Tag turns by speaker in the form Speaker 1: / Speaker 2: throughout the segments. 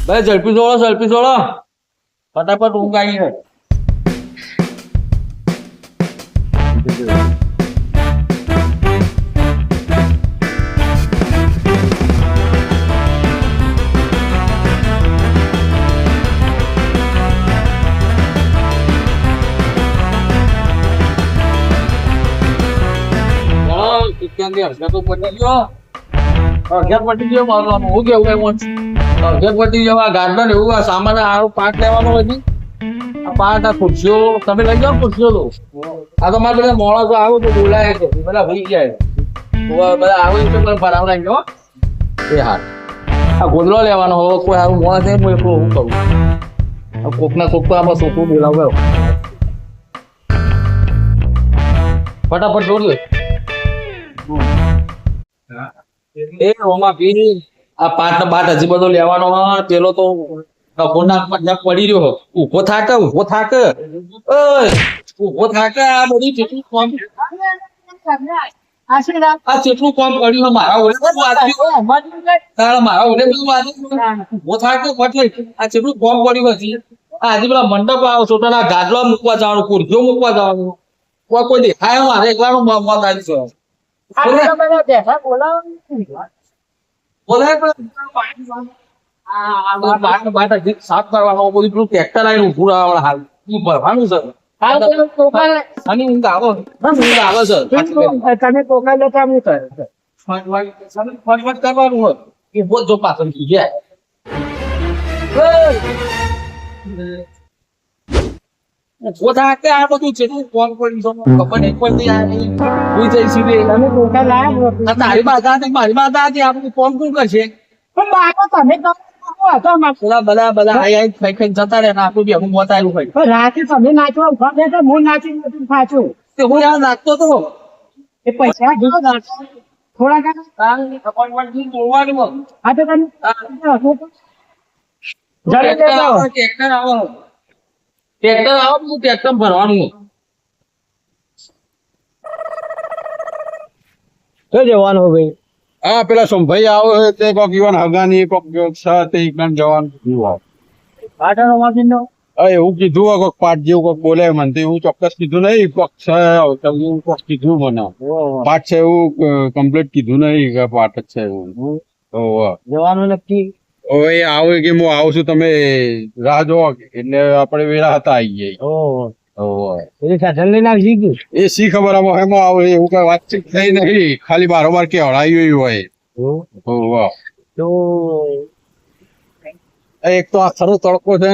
Speaker 1: ભાઈ સેલ્ફી છોડો ફટાફટ ઊંઘ આવી છે. ગાર્ડન એવું સામાન પાર્ટ લેવાનો હોય આ પાર્ટ આ ખુરશીઓ તમે લઈ જાઓ ખુરશીઓ લો આ તો મારે બધા માણસો આવું તો બોલાય છે બધા ભૂલી જાય બધા આવું તો ભરાવડાવી ગયો એ હાર આ ગોદડો લેવાનો હોય કોઈ આવું માણસ નહીં હું એટલું હું કરું કોકના કોક તો આમાં છોકરું બોલાવ્યો ફટાફટ જોડ લે એ ઓમાં પી આ પાટ હજી બધો લેવાનો પેલો તો પડી રહ્યો ઉભો થાક આ બધી કેટલું કામ આ કેટલું કામ કર્યું મારા ઓલે મારા ઓલે બધું ઉભો થાક પટલે આ કેટલું કામ કર્યું હતી આજે પેલા મંડપ આવો છોટાના ગાદલા મૂકવા જવાનું ખુરશીઓ મૂકવા જવાનું કોઈ દેખાય મારે એકલાનું મોત આવી છે સાફ કરવાનો બધું પેલું ટ્રેક્ટર આવીને ઉભું રહેવાનું હાલ ભરવાનું છે અને ઊંઘ આવે કરવાનું હોય એ બોલ જો પાછળ ગયા પોતા કે આ બધું છે કોણ કોઈ ખબર નહીં પડતી કોઈ જઈ સીધે તારી માતા મારી માતા હતી આ બધું કોણ કોણ કરશે
Speaker 2: પણ બાપા તમે
Speaker 1: બધા ખાઈ ખાઈ જતા રહે આપણું બી હું બતાવ્યું હોય
Speaker 2: રાતે તમે નાચવા ઉભા થયા હું નાચી નથી પાછું
Speaker 1: હું યાર નાચતો તો
Speaker 2: એ પૈસા થોડા
Speaker 1: બોલવાનું
Speaker 2: હા તો તમે
Speaker 1: ટ્રેક્ટર આવો હું ટ્રેક્ટર ભરવાનું
Speaker 2: જવાનું ભાઈ
Speaker 3: હા પેલા સોમભાઈ આવો તે કોક યુવાન હગાની કોક તે જવાનું એવું કીધું કોક પાઠ જેવું કોક બોલે મને એવું ચોક્કસ કીધું નહીં કોક એવું કોક કીધું મને પાઠ છે એવું કમ્પ્લીટ કીધું નહીં કે પાઠ જ છે એવું
Speaker 2: જવાનું નક્કી
Speaker 3: હવે આવે કે હું આવું છું તમે રાહ જોવો એટલે આપણે વેળા હતા આવી જાય એ શી ખબર એમાં આવે એવું કઈ વાતચીત થઈ નહીં ખાલી બારોબાર કે હળાયું હોય એક તો આ ખરો તડકો છે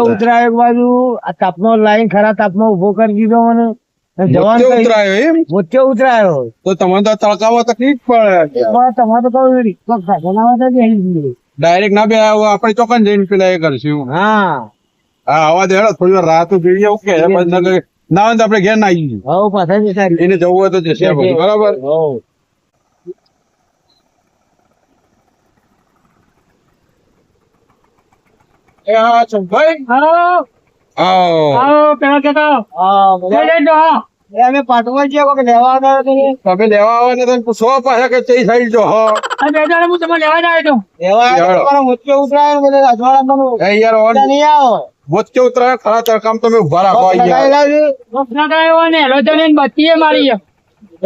Speaker 2: ઉતરાય એક બાજુ આ તાપનો લાઈન ખરા તાપમાં ઉભો કરી દીધો મને
Speaker 3: ઉતરાયો એમ
Speaker 2: મોટે ઉતરાયો
Speaker 3: તો તમારે તો તડકામાં તકલીફ પડે
Speaker 2: તમારે તો
Speaker 3: ડાયરેક્ટ ના બે આપણે ચોકન જઈને પેલા એ કરશું
Speaker 2: હા
Speaker 3: આવા દે થોડી વાર રાત જોઈએ ઓકે ના હોય તો આપડે ઘેર ના આવી
Speaker 2: પાછા
Speaker 3: એને જવું હોય તો જશે બરાબર એ હા ભાઈ
Speaker 2: અમે પાટવા જઈએ કે લેવા આવ્યા
Speaker 3: તમે લેવા આવો ને તમે પૂછો પાછા કે તે સાઈડ જો હા
Speaker 2: હું તમે લેવા આવ્યો લેવા મોટે ઉતરાય બધા અજવાળા
Speaker 3: યાર
Speaker 2: નહીં આવો
Speaker 3: મોટે ઉતરાય ખરા તડકામ તમે ઉભા રાખો
Speaker 2: બત્તી મારી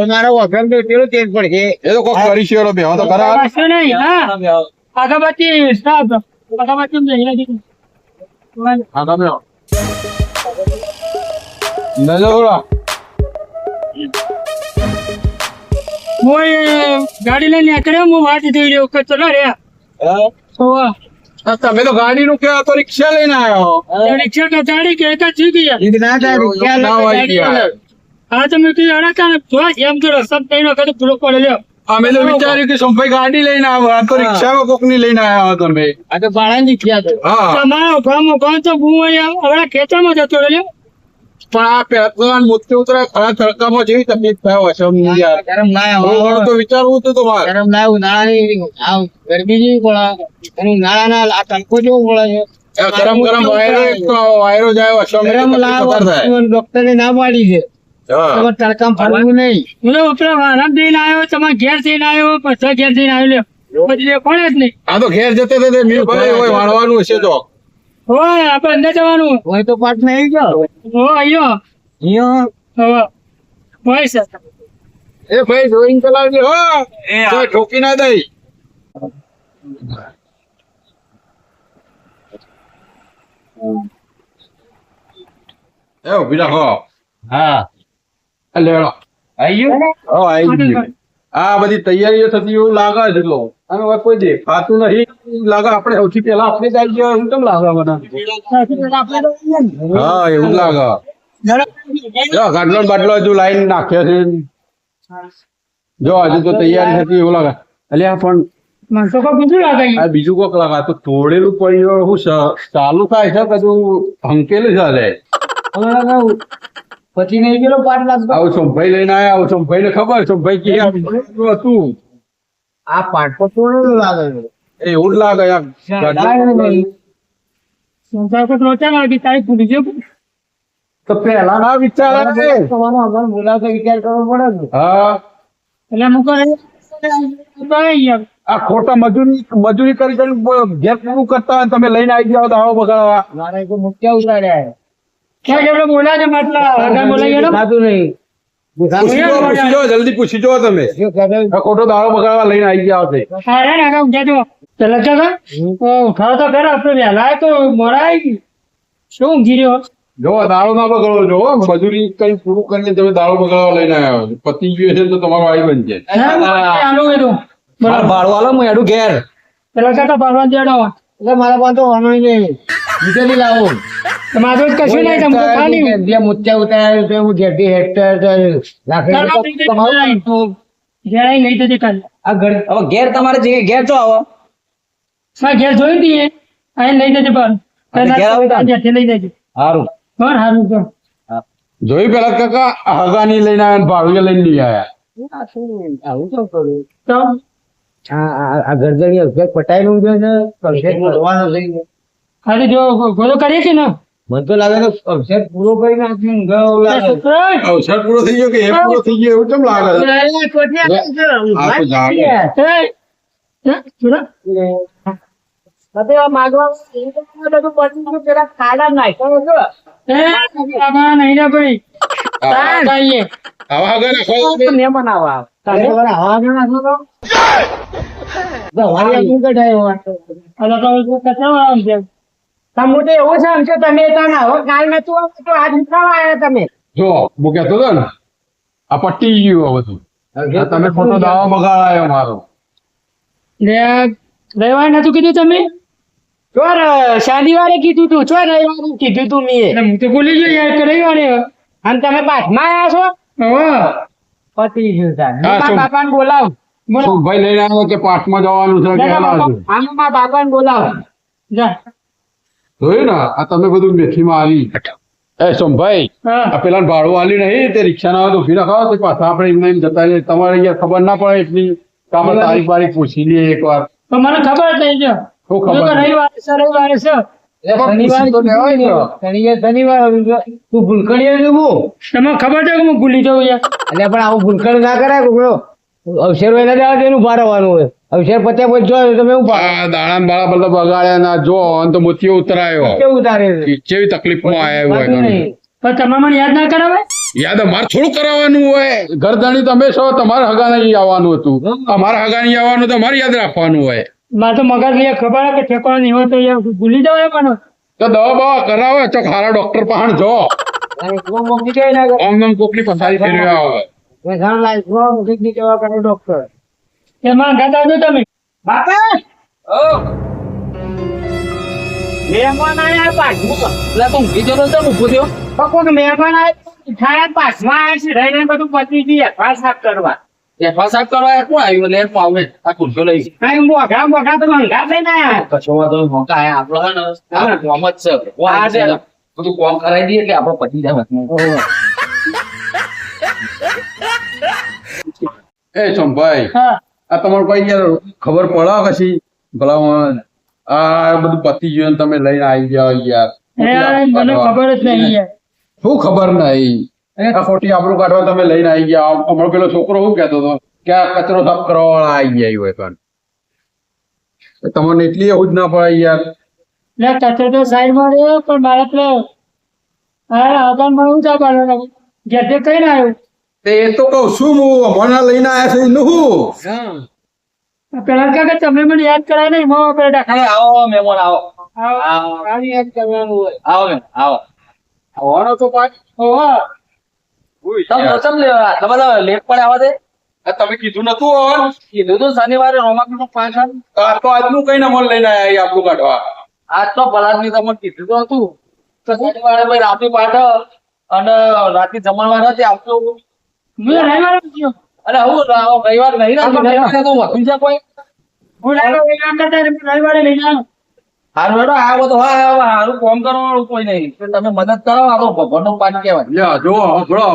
Speaker 2: મારો વગર તો એટલું તેજ પડશે
Speaker 3: એ તો કોઈ કરી છે બે તો ખરા
Speaker 2: અગરબત્તી ગાડી લઈને નીકળ્યો હું વાંચી થઈ રહ્યો ચલો રે
Speaker 3: તમે તો ગાડી નું કેવા તો રિક્ષા લઈને આવ્યો
Speaker 2: રિક્ષા તો ચાડી કે હા તમે એમ તો રસ્તા કઈ વખત પૂરો પડેલો
Speaker 3: અમે તો વિચાર્યું કે સોમભાઈ ગાડી લઈને આવ્યો આ તો રિક્ષામાં કોક ની લઈને આવ્યા તમે
Speaker 2: આ તો ભાડા ની તમારો ગામ તો હવે ખેતરમાં જતો રહ્યો
Speaker 3: પણ આ પેટ્રોલ મોટે ઉતરાય ખરા તડકામાં જેવી તકલીફ થયો હશે તો વિચારવું હતું તમારે
Speaker 2: ગરમી જેવી પડે નાળા તડકો જેવો પડે
Speaker 3: ગરમ ગરમ વાયરો જાય હશે
Speaker 2: ડોક્ટર ને ના પાડી છે તડકામાં ફરવું નહીં પેલા આરામ થઈને આવ્યો તમારે ઘેર થઈને આવ્યો પછી ઘેર થઈને આવ્યો પછી કોણ જ નહીં
Speaker 3: આ તો ઘેર જતે જતે મીરભાઈ હોય વાળવાનું હશે તો
Speaker 2: હોય આપણે અંદર જવાનું
Speaker 1: હોય તો પાટ નહીં ગયો
Speaker 2: હો અહીંયા હવે હોય સર
Speaker 3: એ ભાઈ જોઈન ચલાવજે હો કોઈ ઠોકી ના દઈ એ ઉભી રાખો
Speaker 1: હા
Speaker 3: આ લેવડો
Speaker 1: આવ્યું
Speaker 3: હો આવી ગયું આ બધી તૈયારીઓ થતી એવું લાગે છે લો અને હવે કોઈ દેખાતું નહીં લાગે આપણે સૌથી પહેલા આપણે જ આવી ગયા એવું કેમ લાગે મને હા એવું લાગે જો ગાડલો ને બાટલો હજુ લાઈન નાખ્યો છે જો હજુ તો તૈયારી થતી એવું લાગે અલ્યા પણ
Speaker 2: મને તો કોઈ બીજું લાગે
Speaker 3: આ બીજું કોક લાગે આ તો તોડેલું પડ્યું હું ચાલુ થાય છે બધું હંકેલું ચાલે
Speaker 1: પછી નહીં ગયેલો પાટ લાગતો
Speaker 3: આવું સોમભાઈ લઈને આયા આવું સોમભાઈ ને ખબર સોમભાઈ કે આ બીજું હતું
Speaker 1: આ પાટ તો તોડેલો લાગે છે.
Speaker 3: એ એવું જ લાગે યાર
Speaker 2: સંસાર કોઈ લોચા લાગી તારી ભૂલી ગયો
Speaker 3: તો પહેલા ના વિચાર આવે
Speaker 1: તમારો અમારે બોલાવતો વિચાર કરવો પડે ને.
Speaker 3: હા
Speaker 2: એટલે અમુક
Speaker 3: આ ખોટા મજૂરી કરી ઘેર પૂરું કરતા હોય ને તમે લઈને આવી જાઓ દાવો બગાડવા
Speaker 1: મારે કોઈ મુખ્ય ઉતાર્યા
Speaker 2: ક્યાં જેવડે બોલા છે માટલા આગળ બોલાઈ ગયો
Speaker 1: દેખાતું નહીં
Speaker 3: પૂછી જો જલ્દી પૂછી જો તમે
Speaker 1: શું કહેતો?
Speaker 3: આ ખોટો દાવો બગાડવા લઈને આવી જાઓ છે
Speaker 2: અરે ને આગળ ઊંઘ્યા જો પેલા જગા ઉઠાડો તો ખરા આપણે વહેલા તો મોડા આવી ગઈ શું ઊંઘી રહ્યો
Speaker 3: જો દાડો ના બગાડો જો મજૂરી કઈ પૂરું કરીને તમે દાડો બગાડવા લઈને આવ્યો છો પતિ ગયો છે તો તમારો આવી બનશે
Speaker 2: આનું એ તો
Speaker 1: મારે ભાડું આલો હું હેડું ઘેર
Speaker 2: પેલા કાકા ભરવા દેડો
Speaker 1: એટલે મારા પાસે તો વાનો નહીં બીજે નહીં લાવું
Speaker 2: તમારે તો કશું નહીં તમે તો ખાલી
Speaker 1: જે મુત્યા ઉતાર્યા છે હું ઘેરથી હેક્ટર તમારું
Speaker 2: ઘેરાઈ નહીં થતી કાલે
Speaker 1: આ ઘર હવે ઘેર તમારે જે ઘેર છો આવો
Speaker 2: હા ઘેર જોઈ દઈએ અહીં લઈ જજે પણ
Speaker 1: ઘેર આવું તાન?
Speaker 2: ઘેરથી લઈ જજે
Speaker 1: સારું
Speaker 2: બરાબર સારું તો
Speaker 3: જોયું પેલા કાકા હગાની લઈને આવ્યા ને ભાડુએ લઈને નહીં આવ્યા
Speaker 1: આવું શું કરું
Speaker 2: તો
Speaker 1: આ ગરદણી અભ્યાસ પટાયેલું છે ને અભ્યાસ કરવાનો થઈ ગયો
Speaker 2: આજે જો ગોળો કરીએ છે ને
Speaker 1: મને તો લાગે તો અભ્યાસ પૂરો કરી નાખ્યો લાગે
Speaker 3: અવસર પૂરો થઈ ગયો કે એ પૂરો થઈ ગયો એવું કેમ લાગે છે? આ તો જાગે.
Speaker 2: નહીં ને ભાઈ આવીએ
Speaker 3: આવા હગા નાખો તમે.
Speaker 1: મહેમાન આવા તમે હવા નાખો તો દવાઈ શું કઢાયો
Speaker 2: અલગ અલગ કચરો આમ છે
Speaker 1: મોટે એવું છે આમ છે તમે તને હવે કાલ નતું આવતું તો આજ નીકળવા આવ્યા તમે
Speaker 3: જો હું કહેતો હતો ને આ પટી ગયું આ બધું આ તમે ખોટો દાવો બગાડાયો મારો
Speaker 2: લે રવિવારે નતું કીધું તમે
Speaker 1: ચોર શનિવારે કીધું તું ચોર રવિવારે કીધું તું મેં
Speaker 2: એટલે હું તો ભૂલી ગયો યાર કે રવિવારે
Speaker 1: અને તમે પાછમાં આવ્યા છો
Speaker 2: હા
Speaker 1: પતી ગયું તાર
Speaker 3: હા,
Speaker 1: મારા
Speaker 3: શું?
Speaker 1: બાપાને બોલાવ
Speaker 3: સોમભાઈ લઈને આવ્યો કે પાઠમાં જવાનું છે કે હેલા છે.
Speaker 1: આમ મારા બાપાને બોલાવ
Speaker 2: જા
Speaker 3: જોયું ને આ તમે બધું મેથીમાં આવી એ સોમભાઈ
Speaker 2: હા
Speaker 3: આ પેલા ભાડું આલી નહીં તે રિક્ષા ના હોય તો ઉભી રખાવો તો પાછા આપણે એમને એમ જતા રહીએ તમારે અહીંયા ખબર ના પડે એટલી તો આપણે તારીખ બારીખ પૂછી લઈએ એકવાર
Speaker 2: તો મને ખબર જ નહીં જો
Speaker 3: શું ખબર
Speaker 2: જો કે
Speaker 3: નહીં?
Speaker 2: રવિવારે છે રવિવારે છે
Speaker 1: શનિવાર તો લેવાય ને શનિવાર તું ભૂલકડીએ લેવું
Speaker 2: તમને ખબર છે કે હું ભૂલી જાઉં યાર
Speaker 1: એટલે પણ આવું ભૂલકડ ના કરાય કોકડો અવસર હોય ને ત્યારે તેનું ભારવાનું હોય અવસર પત્યા પછી જો તમે હું
Speaker 3: આ દાણા ને બાળા બધા બગાડ્યા ના જો અને તો મોતીઓ ઉતરાયો
Speaker 1: કેવું તારે
Speaker 3: કેવી તકલીફમાં આવ્યા હોય
Speaker 1: વાંધો
Speaker 3: ઘણું.
Speaker 1: નહીં.
Speaker 2: પણ તમે મને યાદ ના કરાવે
Speaker 3: યાદ અમારે થોડું કરાવવાનું હોય ઘરધણી તમે છો તમારે હગા નહીં આવવાનું હતું અમારે હગા નહીં આવવાનું તો અમારે યાદ રાખવાનું હોય
Speaker 2: મારે તો મગજ યાર ખબર કે ઠેકાણો નહીં હોય તો યાર ભૂલી જાવ એ પણ
Speaker 3: તો દવા બવા કરાવો તો ખારા ડોક્ટર પાસે જો
Speaker 1: અને કોમ મોકલી જાય ના કરે.
Speaker 3: આમ કોકની પથારી ફેરવી આવે
Speaker 1: મેં ઘણા લાયક કોમ મોકલી જવા કરે ડોક્ટર
Speaker 2: એ માં ગાતા આવજો તમે
Speaker 1: બાપા મહેમાન આયા પાછમાં
Speaker 4: એટલે તું ઊંઘી ગયેલો છે ને ઊભો થયો?
Speaker 1: કોક મહેમાન આયા થાય પાછમાં આવ્યા છે રહીને બધું પતી ગયું અખબાર સાફ કરવા
Speaker 4: એફા સાહેબ કરવા કોણ આવ્યું લે આવે આ ખુરશીઓ લઈ
Speaker 1: કઈ મોઘા મોઘા તો મંગા લઈને આયા
Speaker 4: કશો વાંધો નહીં. મોકા આયા આપણો હે ને આ કોમ જ છે કોમ
Speaker 1: હા,
Speaker 4: છે ને. બધું કોમ કરાવી દઈએ એટલે આપણો પતી જાય વાતમાં.
Speaker 3: એ સોમભાઈ
Speaker 2: હા
Speaker 3: આ તમારું કઈ યાર ખબર પડે કશી ભલા આ બધું પતી ગયું ને તમે લઈને આવી જાઓ યાર
Speaker 2: મને ખબર જ નહીં યાર
Speaker 3: શું ખબર નહીં આ ખોટી આબરૂ કાઢવા તમે લઈને આવી ગયા હમણાં પેલો છોકરો શું કહેતો હતો કે આ કચરો સાફ કરવા વાળા આવી ગયા હોય પણ તમને એટલી એવું જ ના પડે યાર.
Speaker 2: લે કચરો તો સાઈડમાં રહ્યો પણ મારે પેલો હા હગાનમાં હું ચા પાડવાનો ઘેરથી કઈ ના આવ્યું
Speaker 3: તે એ તો કહું છું હું હમણાં લઈને આવ્યા છે એનું શું?
Speaker 2: પેલા કાકા તમે મને યાદ કરાય નહીં મો પેલા
Speaker 1: અરે આવો મહેમાન આવો
Speaker 2: આની યાદ કરવાનું હોય
Speaker 1: આવો બેન આવો
Speaker 3: આવવાનો તો પાછો.
Speaker 2: ઓહો
Speaker 1: તમે લેવા આટલા બધા લેટ પડે આવા દે
Speaker 3: તમે કીધું નતું આવવાનું?
Speaker 1: કીધું તું શનિવારે રોમાકનો પાછળ
Speaker 3: આ તો આજનું કઈ મન લઈને આવ્યા આપણું કાઢવા.
Speaker 1: આજ તો પલાદની તમને કીધું તો હતું તો શનિવારે ભાઈ રાતે પાછળ અને રાતે જમણવાર હતી આવતું
Speaker 2: હું રવિવારે ગયો
Speaker 1: અરે હું રવિવાર નહીં ને રવિવારે તો વધુ છે કોઈ
Speaker 2: હું રવિવારે કરતા રવિવારે લઈ જાઉં
Speaker 1: હારું હેડો આ બધું હા હારું કામ કરવાનું કોઈ નહીં તો તમે મદદ કરો આ તો ભગવાનનો પાઠ કહેવાય
Speaker 3: લ્યો જો હંભળો.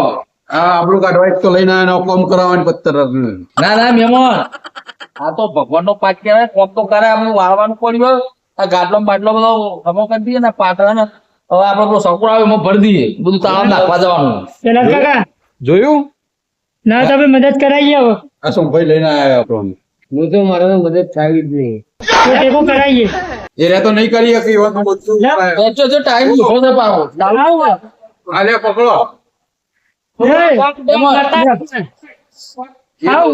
Speaker 3: આ આપણું કાઢવા એક તો લઈને આવ્યા કોમ કરાવવાની પત્તર.
Speaker 1: ના ના મહેમાન આ તો ભગવાનનો પાઠ કહેવાય કોમ તો કરે આપણે વાળવાનું પડ્યું આ ગાટલો બાટલો બધો હમો કરી દઈએ ને પાટડા ને હવે આપડે પેલો સકડો આવે એમાં ભરી દઈએ બધું તાળા નાખવા જવાનું
Speaker 2: પેલા કાકા
Speaker 3: જોયું?
Speaker 2: ના તમે મદદ કરાવીએ હવે
Speaker 3: આ સોમભાઈ લઈને આવ્યા આપણને.
Speaker 4: હું તો મારે મદદ થાય જ નહીં.
Speaker 2: તો ટેકો કરાવીએ
Speaker 3: એ રે તો નહીં કરી શકે એવાનું બધું.
Speaker 1: વચ્ચે જો ટાઈમ ઉભો છે પાછો
Speaker 3: આ લે પકડો.
Speaker 2: આવ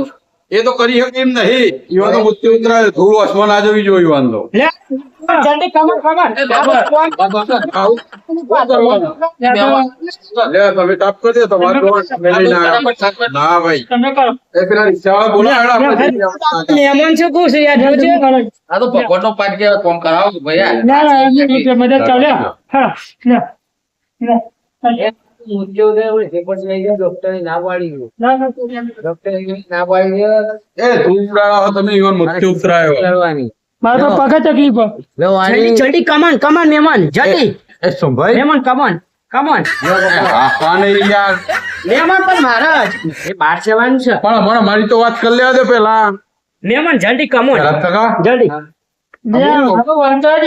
Speaker 3: એ તો કરી શકે એમ નહીં. એવાનું મુત્તે ઉતરાય થોડું અસમાન આ જોવી જોઈએ એવાનું તો.
Speaker 2: લે જલ્દી કમર કમર
Speaker 3: લે તમે તાપ કરી દો તમારે તો લઈને આવ્યા. ના ભાઈ
Speaker 2: તમે કરો
Speaker 3: એ પેલા રિક્ષાવાળા બોલો
Speaker 2: મહેમાન છે કોણ છે યાર જોજો
Speaker 1: આ તો ભગવાનનો પાઠ કહેવાય કોમ કરાવો ભાઈ
Speaker 2: ના ના એમને મદદ કરો લે હા લે લે
Speaker 4: ડોક્ટરે ના પાડી
Speaker 2: ના ના
Speaker 4: ડોક્ટરે ના પાડી
Speaker 3: એ ધૂળડાળા તમે એવાનું મુત્તે ઉતરાયો.
Speaker 4: કરવાની
Speaker 2: મારે તો પગ તકલીફ
Speaker 4: જલ્દી જલ્દી કમાન કમાન મહેમાન જલ્દી
Speaker 3: એ સોમભાઈ
Speaker 4: મહેમાન કમાન કમાન
Speaker 3: હા નહીં યાર
Speaker 4: મહેમાન પણ મારા જ એ બહાર જવાનું છે
Speaker 3: પણ હમણાં મારી તો વાત કરી લેવા દે પેલા.
Speaker 4: મહેમાન જલ્દી કમાન
Speaker 3: પેલા ટકા
Speaker 4: જલ્દી
Speaker 2: વાંધો જ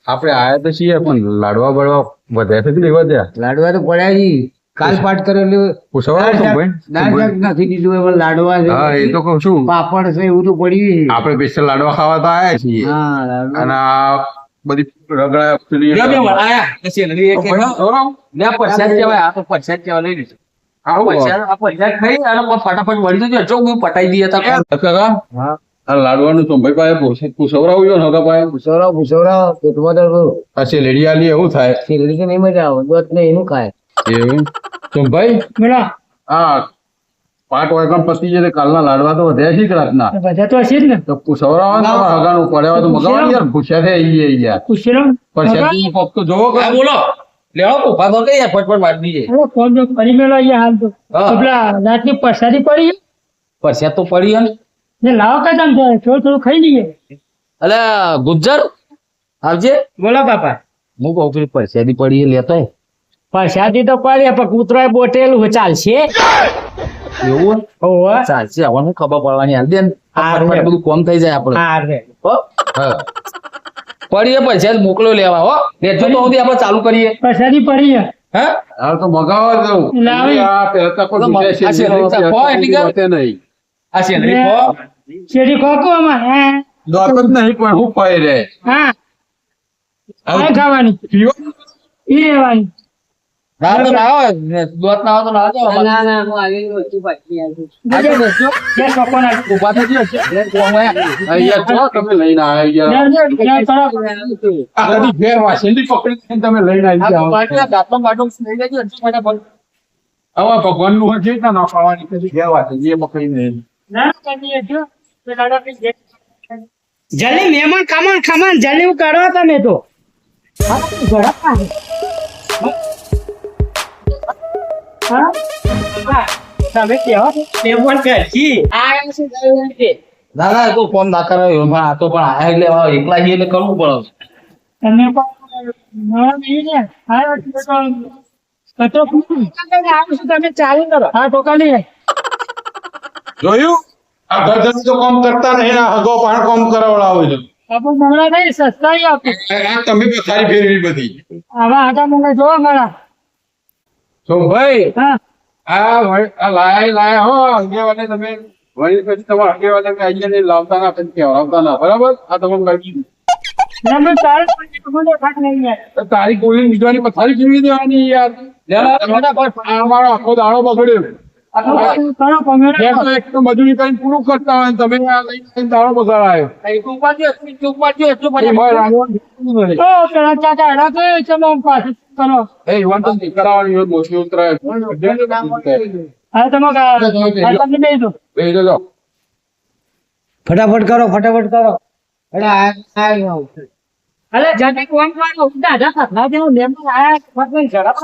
Speaker 3: આપણે આયા તો છીએ પણ લાડવા બળવા વધારે છે લેવા દે.
Speaker 4: લાડવા તો પડ્યા જી કાલ પાઠ કરેલું
Speaker 3: પૂછવા સોમભાઈ
Speaker 4: દાળ શાક નથી દીધું એમાં લાડવા છે
Speaker 3: હા એ તો કહું છું
Speaker 4: પાપડ છે એવું તો પડ્યું છે.
Speaker 3: આપણે સ્પેશિયલ લાડવા ખાવા તો આયા છીએ
Speaker 4: હા લાડવા
Speaker 3: અને આ બધી રગડા પેલી
Speaker 1: પરસાદ કહેવાય આ તો પરસાદ કહેવાય લઈ લીધું
Speaker 3: આવું
Speaker 1: પરસાદ આ પરસાદ ખાઈ અને ફટાફટ વળી જજો જો હું પટાઈ દઈએ તો
Speaker 3: કાકા
Speaker 4: હા
Speaker 3: આ લાડવાનું સોમભાઈ પાસે પૂછવરાવ્યો ને હગા પાસે
Speaker 4: પૂછવરાવ પેટમાં દર્દ
Speaker 3: આ શેલેડી આલી એવું થાય
Speaker 4: શેરડી કે નહીં મજા આવે દોત ને એનું ખાય
Speaker 3: એવું સોમભાઈ
Speaker 2: બોલા
Speaker 3: આ પાટ વાગણ પતી જાય તો કાલના લાડવા તો વધ્યા છે કે રાતના
Speaker 2: બધા તો હશે જ ને
Speaker 3: તો પૂછવરાવા હગાનું પડ્યા તો મગાવવાનું યાર ભૂસ્યા છે એ યાર
Speaker 2: ખુશી
Speaker 3: પણ શેરડી કોક તો જોવો કે
Speaker 1: બોલો લેવો ઉભા તો કઈ ફટફટ વાળી દઈએ
Speaker 2: અરે ફોન જો કરી મેલો અહીંયા હાલ તો
Speaker 1: હા.
Speaker 2: પેલા રાતની પરસાદી પડી
Speaker 1: પરસાદ તો પડી ને
Speaker 2: ને લાવો કદમ છે થોડું થોડું ખાઈ લઈએ
Speaker 1: અલે ગુજ્જર આવજે
Speaker 2: બોલો બાપા
Speaker 1: હું કહું છું પરસાદી પડી લેતો
Speaker 2: પરસાદી તો પડી પણ કૂતરો બોટેલું ચાલશે
Speaker 1: એવું
Speaker 2: ઓહો
Speaker 1: ચાલશે હવે હું ખબર પડવાની હાલ દે ને. ફટાફટ બધું કોમ થઈ જાય આપણે
Speaker 2: હા રે
Speaker 1: હો
Speaker 3: હા
Speaker 1: પડીએ પરસાદ મોકલો લેવા હો લેજો તો સુધી આપણે ચાલુ કરીએ
Speaker 2: પરસાદી પડી છે
Speaker 1: હે
Speaker 3: હાલ તો મગાવવા દઉં
Speaker 2: લાવી.
Speaker 3: આ પહેરતા કોઈ
Speaker 1: આ
Speaker 3: બીજા
Speaker 1: શેરડી
Speaker 3: શેરડી
Speaker 1: ખો એટલી કે?
Speaker 3: હોતે નહીં
Speaker 1: આ શેરડી ખો
Speaker 2: શેરી ખોખો અમાર હા
Speaker 3: દોત જ નહીં પણ હું પાઈ રે
Speaker 2: હા આ ખાવાની ઈ રેવાની
Speaker 1: ના તો ના આવે દોત ના આવે તો ના જાવ
Speaker 4: ના ના હું આવી વસ્તુ પાછી આવી
Speaker 1: આજે બેસજો
Speaker 2: જે સોકો ના
Speaker 1: ઉભા થઈ ગયો છે
Speaker 3: અહીંયા જો તમે લઈને આવ્યા યાર.
Speaker 2: આ
Speaker 3: આ બધી ઘેર વાસેલી પકડી તમે લઈને આવી જાઓ
Speaker 1: દાંતમાં બાટો લઈ લેજો હજી મને પણ
Speaker 3: હવે ભગવાન નું હજી ના નાખવાની પછી ઘેર વાસેલી એ પકડીને
Speaker 2: ના કરીએ જો જલ્દી મહેમાન ખમણ ખમણ જલ્દી હું કરો તમે તો તમે કેવો મહેમાન ઘરથી
Speaker 1: ના ના તો ફોન ના કરાયો પણ આ તો પણ આયા એટલે હવે એકલા જઈએ એટલે કરવું પડે
Speaker 2: તમે તમે ચાલુ કરો હા તો કાઢી
Speaker 3: જોયું આ ગરદન તો કામ કરતા નહીં આ હગો પણ કામ કરાવડાવો છો
Speaker 2: આપણે મંગળા નહીં સસ્તા આપો
Speaker 3: આ તમે પથારી ફેરવી બધી
Speaker 2: આવા આટા મંગળા જોવા મારા
Speaker 3: સોમભાઈ
Speaker 2: હા
Speaker 3: આ લાયા હો અંગેવાને તમે વળી પછી તમારા આગેવાને કઈ આઈને લાવતા ના પછી કહેવડાવતા ના બરાબર આ તમે કરી દીધું
Speaker 2: અમે તારે મને ખાટ નહીં યાર
Speaker 3: તો તારી ગોળી નીકળવાની પથારી ફેરવી દેવાની યાર અમારો આખો દાડો બગડ્યો
Speaker 2: કરો પમેરો
Speaker 3: એક તો એક તો મજૂરી કરીને પૂરું કરતા હોય ને તમે આ લઈને દાડો બગાડાયો
Speaker 1: એટલું પાડજો, એટલું પાડજો, એટલું
Speaker 3: એ
Speaker 1: પાડજો.
Speaker 3: ભાઈ રામવાનું નહીં.
Speaker 2: ઓ પેલા ચાચા એના તો ચલો પાછું કરો
Speaker 3: એ યુવાન તો કરાવવાની હોય મોટી ઉતરાય
Speaker 2: હવે તમે તમને દઈ દો
Speaker 3: બે જજો
Speaker 5: ફટાફટ કરો
Speaker 2: અરે જાતે કોણ મારો દાદા ખાના જેવો લેમ્બો આયા ફટને ઝડપ